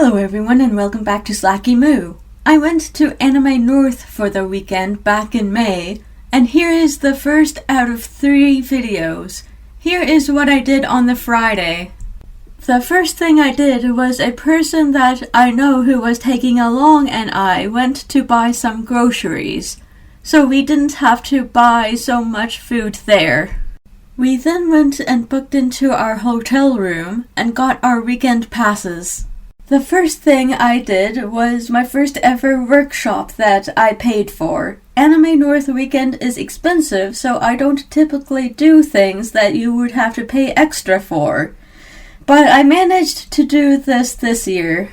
Hello everyone and welcome back to Slacky Moo. I went to Anime North for the weekend back in May, and here is the first out of 3 videos. Here is what I did on the Friday. The first thing I did was a person that I know who was taking along and I went to buy some groceries, so we didn't have to buy so much food there. We then went and booked into our hotel room and got our weekend passes. The first thing I did was my first ever workshop that I paid for. Anime North weekend is expensive, so I don't typically do things that you would have to pay extra for. But I managed to do this year.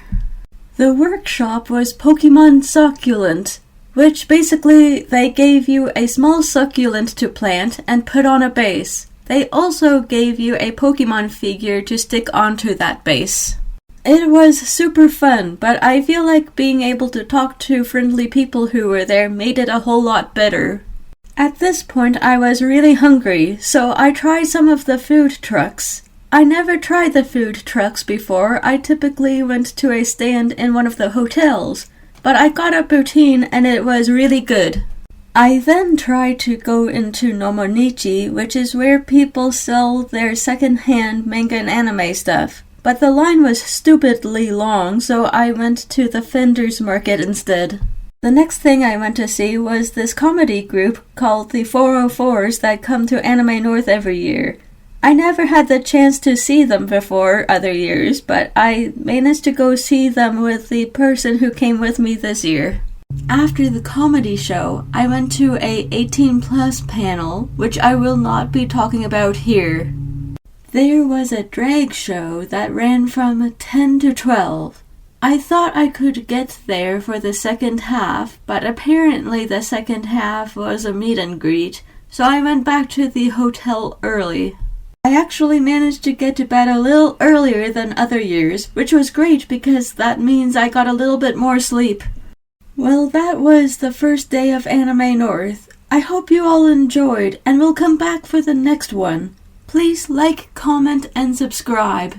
The workshop was Pokemon Succulent, which basically they gave you a small succulent to plant and put on a base. They also gave you a Pokemon figure to stick onto that base. It was super fun, but I feel like being able to talk to friendly people who were there made it a whole lot better. At this point I was really hungry, so I tried some of the food trucks. I never tried the food trucks before. I typically went to a stand in one of the hotels, but I got a poutine and it was really good. I then tried to go into Nomonichi, which is where people sell their second-hand manga and anime stuff. But the line was stupidly long, so I went to the Fenders Market instead. The next thing I went to see was this comedy group called the 404s that come to Anime North every year. I never had the chance to see them before other years, but I managed to go see them with the person who came with me this year. After the comedy show, I went to a 18+ panel, which I will not be talking about here. There was a drag show that ran from 10 to 12. I thought I could get there for the second half, but apparently the second half was a meet and greet, so I went back to the hotel early. I actually managed to get to bed a little earlier than other years, which was great because that means I got a little bit more sleep. Well, that was the first day of Anime North. I hope you all enjoyed and will come back for the next one. Please like, comment, and subscribe.